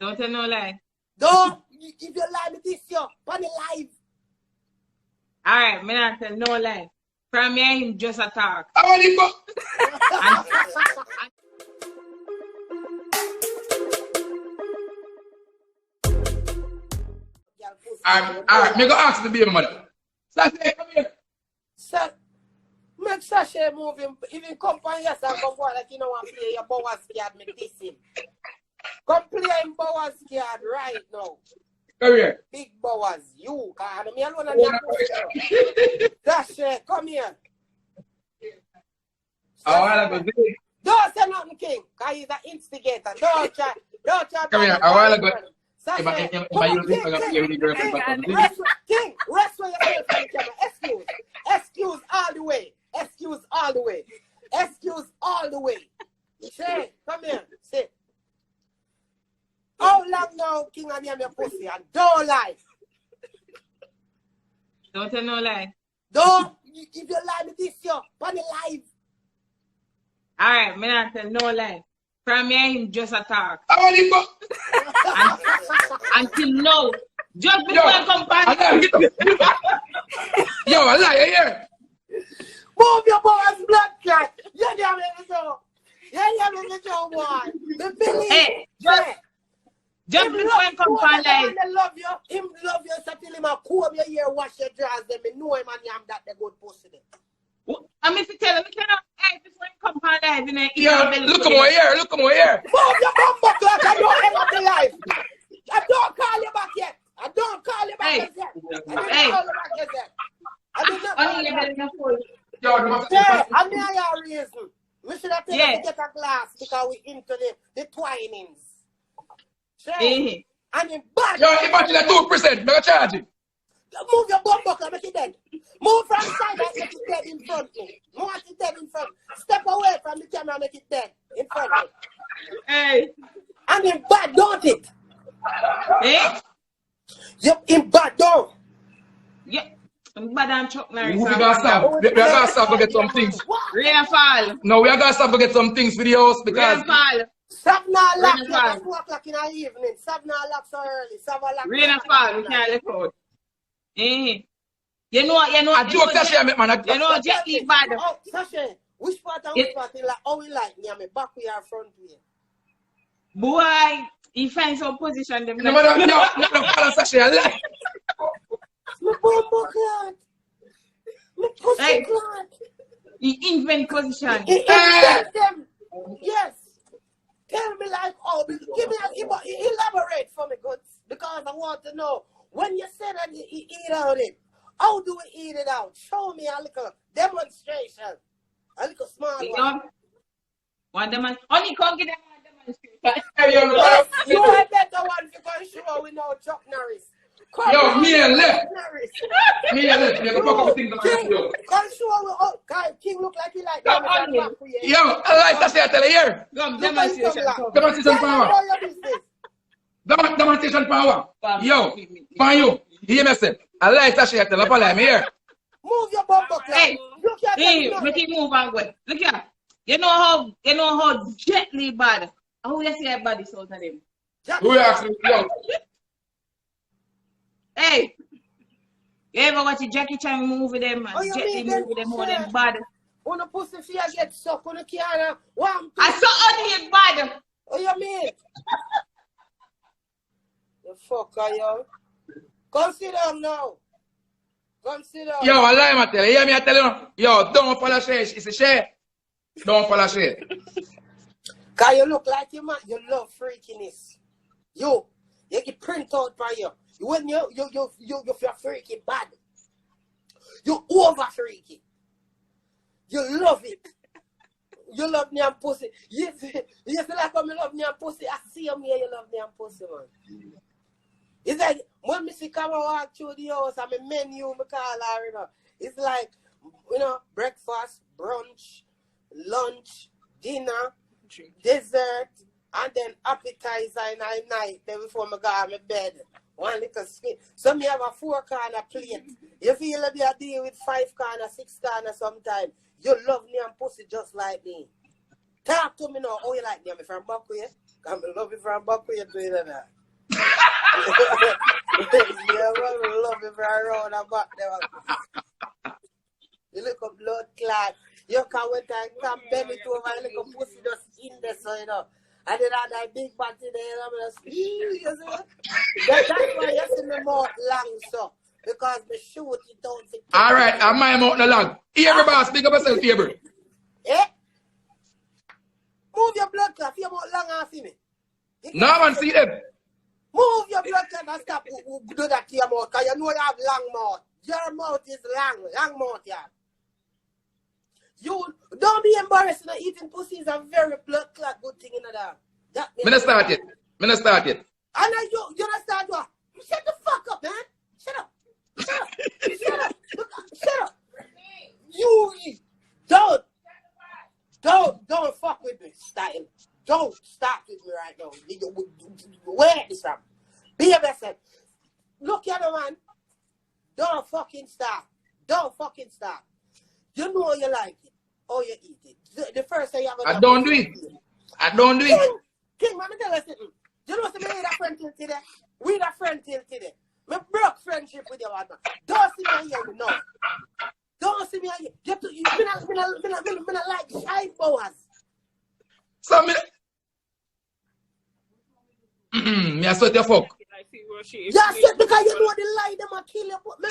Don't tell no lie. Don't. If you lie, me this you. On the live. Alright, me not tell no lie. From me him just a talk. I want to go. Alright, me go ask the baby mother. Sashay, come here. Sir, make Sashay move him. Even come on yes and come on like you know want to play your Bower Scared, me diss him. Come play him Bower Scared right now. Come here. Big Bowers, you can me alone and your Sashay, come here. Don't say nothing, King, because he's an instigator. Don't try. Come here, a while ago. King, rest where you're from the camera. Excuse all the way. Excuse all the way. Say, come here. Say. How long now, King, and your pussy? And don't lie. Don't tell no lie. Don't. If you lie, me this you. On the live. Alright, me not tell no lie. From me him just a talk. I want to go. Until now. Just before I come back. Yo, I lie here. Move your boy's blood clot. You damn it, so. You show, boy. The Billy. Hey, just before I come back. Him love you, so tell him I comb your ear, wash your drawers, then me know him and him that the good pussy there. I'm if you tell him, we cannot hey, before you come on live in look at my ear, look at my ear. Move your bum back like I don't ever be live. I don't call you back yet. I don't call you back yet. I did not call you back yet. Yeah, I'm near your reason. We should have taken to get a glass because we into the twinings. Say, and in bad. Yo, imagine that 2%, make a charge it. Move your bum buckle, make it dead. Move from side and make it dead in front. Move it dead in front. Step away from the camera, make it dead in front. Hey. And in bad, don't it? Eh? Yep, in bad, don't. Yeah. I'm bad and Chuck Norris. We gotta stop. We gotta stop to get some things. Rain and fall. No, we gotta stop to get some things for the house because. Rain and fall. Stop now lock at 4 o'clock in the evening. Stop now lock so early. Stop lock. Rain and fall, we can't let out. Eh. You know. I joke Sashay, man. You know, Jet Li bad. Oh, Sashay, which part and which part? Like, how we like me? I'm back with your front way. Boy, he finds some position. Them no, follow Sashay. My bumbo clot. My pussy clot. He invent position. He invent them. Yes. Tell me like, oh, give me elaborate for me, good, because I want to know. When you say that you eat out it, how do we eat it out? Show me a little demonstration. A little small one. One demonstration. Only can't get a demonstration. Yes, you are better one because show we know Chuck Norris. Yo, me and left. Me and left. You fuck up things on my video. Come show we King look like he like yo, I like Sashay, I tell you here. Demonstration power. Demonstration power. Yo, find you. Hear me say. I like Sashay, I tell you, follow me here. Move your bumper. Hey, make it move and go. Look here. You know how Jet Li bad. How you see a body sort of him? Who actually? Yo. Hey, you ever watch Jackie Chan movie them and Jet Li movie them more than bad? On the pussy fear get sucked on the can. I saw on him bad. Oh, you mean? The fucker, yo. Consider now. Consider. Yo, I lie, I tell you. Hear me, I tell you. Yo, don't follow Shay. It's a Shay. Don't follow Shay. Cause you look like you, man. You love freakiness. You get print out by you. When you feel freaky bad. You over freaky. You love it. You love me and pussy. You feel like when I love me and pussy, I see you here, you love me and pussy, man. It's like when I see come walk through the house and my menu, I call her, you know. It's like, you know, breakfast, brunch, lunch, dinner, dessert, and then appetizer in the night, then before I go on my bed. One little skin. So me have a 4-corner plate. You feel like you deal with 5-corner, 6-corner sometimes. You love me and pussy just like me. Talk to me now. How you like me? I'm from back here. I love you from back way to it. Yeah, man, I love you from around and back there. You look up blood clot. You come with and come bend it over and look up pussy just in there, so you know. And then I that big party there, I'm just, you see? That's why you see me mouth long, so. Because the shoot it don't fit. All right, I'm my mouth no long. Here, boss, big up yourself, here. Eh? Move your blood clot, your mouth long and see me. No, man, see them. Move your blood clot and stop do that to your mouth, because you know you have long mouth. Your mouth is long mouth, yeah. You don't be embarrassed. Eating pussy is a very blood clot good thing in that. Me not start yet. Me not start yet. And then you not start what? Shut the fuck up, man. Shut up. Shut up. Shut up. Shut up. You don't fuck with me, style. Don't start with me right now. Where is that? Be your best friend. Look at the man. Don't fucking stop. Don't fucking stop. You know you like it. Or you eat it. The first thing you have I don't do it. I don't do it. King, man, tell us something. You know what I mean? A friend till today. We a friend till today. Me broke friendship with your man. Don't see me here, you know. Don't see me here. You not like shy boys. So me me I sweat your fuck. Yeah, because you know the lie them a kill you. But the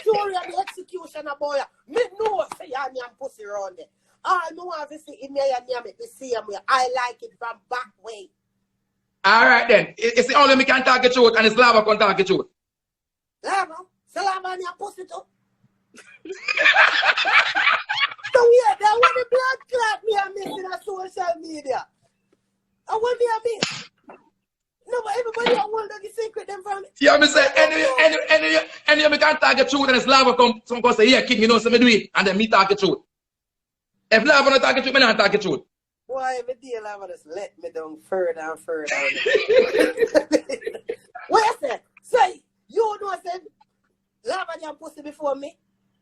story of the execution of boy. Me know say you and pussy around there. I know if you see in me and me see him. I like it from back way. All right then. It's the only me can talk it truth and it's lava can talk it truth. Lava? So lava and your pussy too? So yeah, that when the blood clot me and miss in a social media. I want me a miss. No, but everybody I want to get secret them from me. Yeah, me say any me can talk it truth and it's lava come some can say, yeah, king, you know, so me do it and then me talk it truth. If lava not talk it truth, me not talk it truth. Why every day lava just let me down further and further. What I said? Say, you know I said lava jam pussy before me?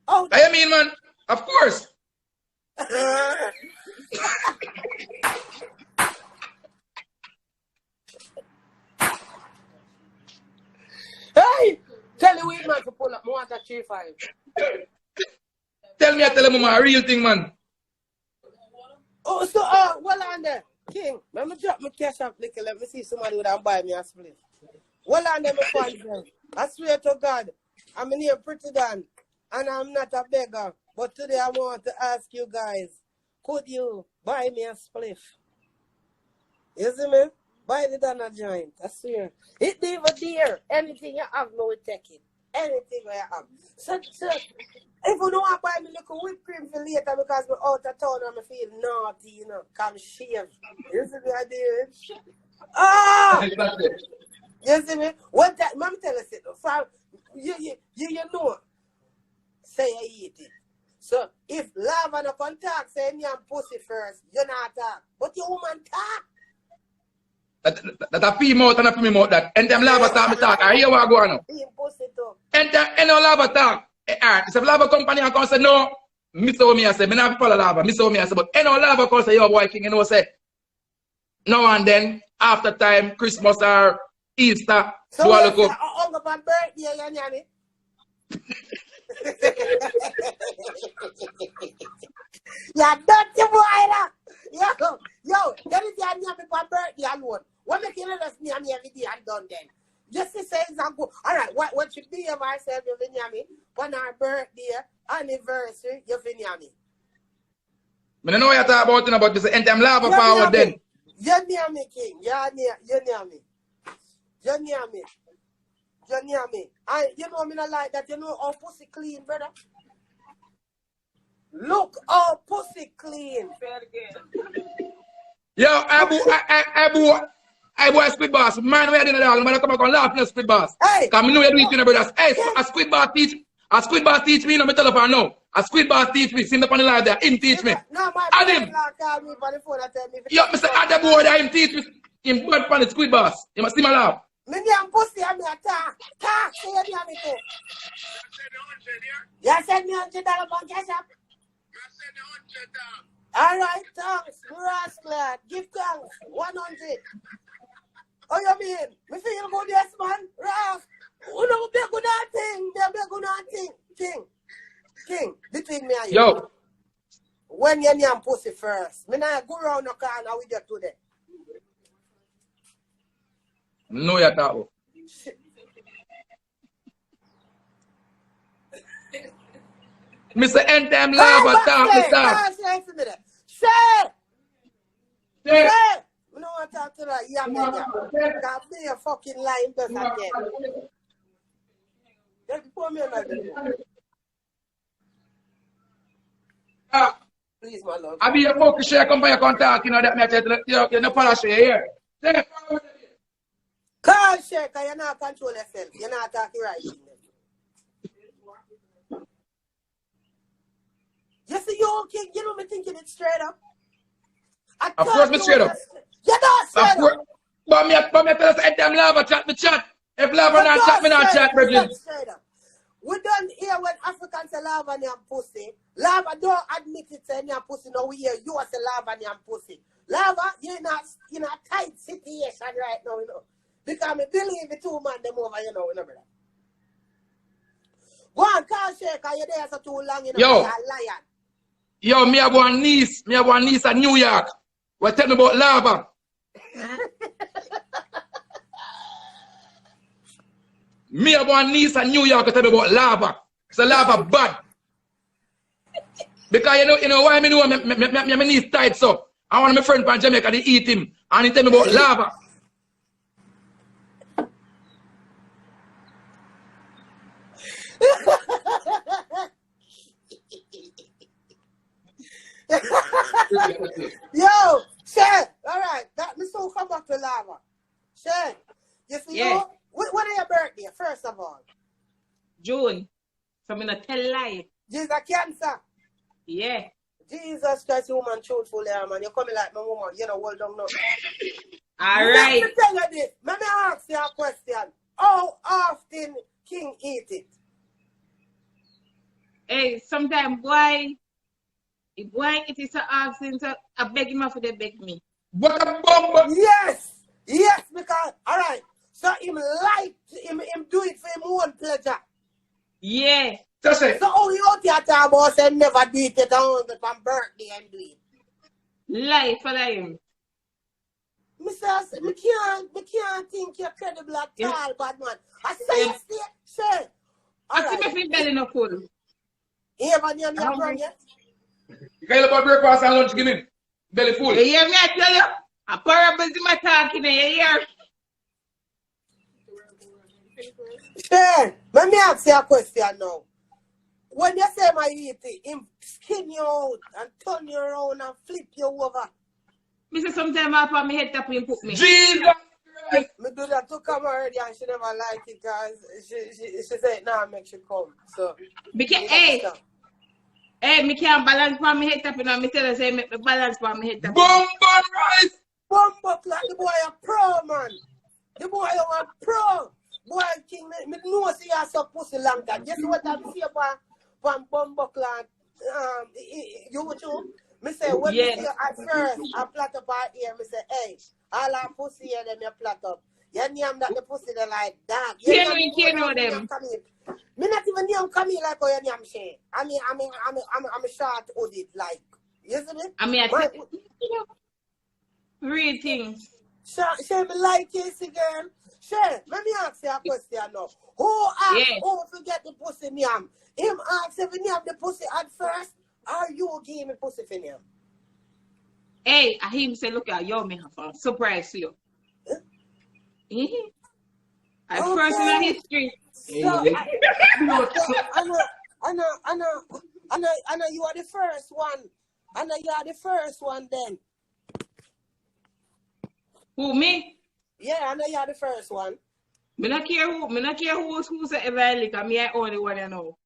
Oh, I mean, man, of course. Hey! Tell the weed man to pull up. I want a 3-5. Tell me, I tell him a real thing, man. Oh, so, well on there. King, let me drop my cash up, little. Let me see somebody who don't buy me a split. Well on there, my friend. I swear to God, I'm in here pretty done. And I'm not a beggar. But today I want to ask you guys, could you buy me a spliff? You see me? Buy the Donna joint. I swear. It even there. Anything you have, me will take it. Anything you have. So, if you don't want to buy me little whipped cream for later because I'm out of town and I feel naughty, you know, come shave. You see me? I do. Ah! You see me? What that, let me tell you something. You know, say I eat it. So, if lava no contact, say me and pussy first, you not talk. But you woman talk. That a pee mouth and a pee mouth that. And them lava talk me talk. I hear what I go on. Pussy too. And no lava talk. Alright, if lava company and come say no, me so me I say, me not follow lava, me so me I say, but no lava come say, yo boy king, you know say. No and then after time, Christmas or Easter, so do I look up. Uncle my birthday, you know me. Yeah, dirty boy, yo, that is your name for birthday alone. What make you let us name me every day and done then? Just to say example, all right, what should be of ourselves, you name me? On our birthday, anniversary, you name me. I don't know what you're talking about this, and them lava forward then. You name me, king. You name me. You name me. You name me. And you know me not like that. You know how pussy clean, brother. Look how pussy clean. Say it again. Yo, I boy Squid Boss. Man, we are doing it all. Man, come back and laugh in the Squid Boss. Hey. Because I know you're doing it, brothers. Hey, a Squid Boss teach me, no, me telephone now. A Squid Boss teach me. See the on the live there. Him teach me. No, my Adam. call me on the phone and tell me. Yo, Mr. Adam boy there, him teach me. Him blood from the Squid Boss. You must see my laugh. Me name pussy and me attack. Talk, say your name too. You send me $100 on cash app. Alright, thanks. Rascal, give thanks. 100. Oh, you mean? Me feel good, yes, man. Ras. You know, be good at thing. Be good at thing. King, between me and you. Yo. When you name pussy first. Me not go around the corner with you today. No, you talk. Mr. End time lava talk the talk. Say! Say. I don't want to talk to that young man. Can't be a fucking lying person again. Just pour me another one. Please, my love. I be a fucking share come by your contact, you know that me I tell you, you're not polish here. Say. Call Shaker, you're not control yourself. You're not talking right. You see, you okay? You know me thinking it straight up. Of course, me straight up. You're not straight up. But me tell us end time lava chat, me chat. If lava not chat, me not chat, brethren. We done hear when Africans say lava and pussy. Lava don't admit it saying your pussy. Now we hear you say lava and pussy. Lava, you're in a tight situation right now, you know. Because me believe the two man them over, you know, brother. Go on, call Shaker, you're there so too long, you know, Yo. you're a lion. Yo, me have one niece at New York. What tell me about lava? Me have one niece at New York. Tell me about lava. So lava bad. Because you know why me know my niece tight so. I want my friend from Jamaica to eat him, and he tell me about lava. Yo, Shay, all right, that me so come back to lava. Shay, you see, Yeah. when is your birthday, first of all? June. So I'm gonna tell lie. Jesus cancer. Yeah. Jesus Christ, woman, truthful, yeah, man. You coming like my woman, you know, hold on now. All Let right. me tell you this. Let me ask you a question. How often King eat it? Hey, sometimes boy, if boy it is so asking, so I beg him for they beg me. What a bomb! Yes, because, all right. So him like, him do it for him own pleasure. Yeah. Just say. So how you out here talk about say never do it at on birthday and do it? Lie for him. Me can't think you're credible at all, bad man. I say Yeah. say. I see my feet belly no full. You ever name your brother yet? You can't about breakfast and lunch, give me. Belly full. You hear me? I tell you, a parables in my talking. You hear? Sure. Let me ask you a question now. When you say my eat it, him skin you out and turn you around and flip you over. Me say sometimes I put my head up and put me. Jesus Christ! Me do that to come already and she never like it because she said nah make she come. So Because me can't balance for my head up, you know. Me tell her say make me balance for my head up. Bomb rice! Bumbo like the boy a pro man. The boy a pro. Boy King me know see you so pussy long time. Guess what I see from Bumbo clan you too? Me say when me see you at first I plot up our ear, me say, hey, all our pussy here them you plot up. You name that the pussy they like that. You know them. Me not even name come here like how you name Shay. I'm a short hooded like. You see me? I mean, real things. Shay, me like you, see girl. Shay, let me ask you a question now. Who asked who to get the pussy name? Him asked if he name the pussy at first, or you give me pussy for him? Hey, I hear him say, look at you, me have a surprise to you. I first in our history. So, I know you are the first one. I know you are the first one then. Who, me? Yeah, I know you are the first one. Me not care who's ever like, me I only one you know.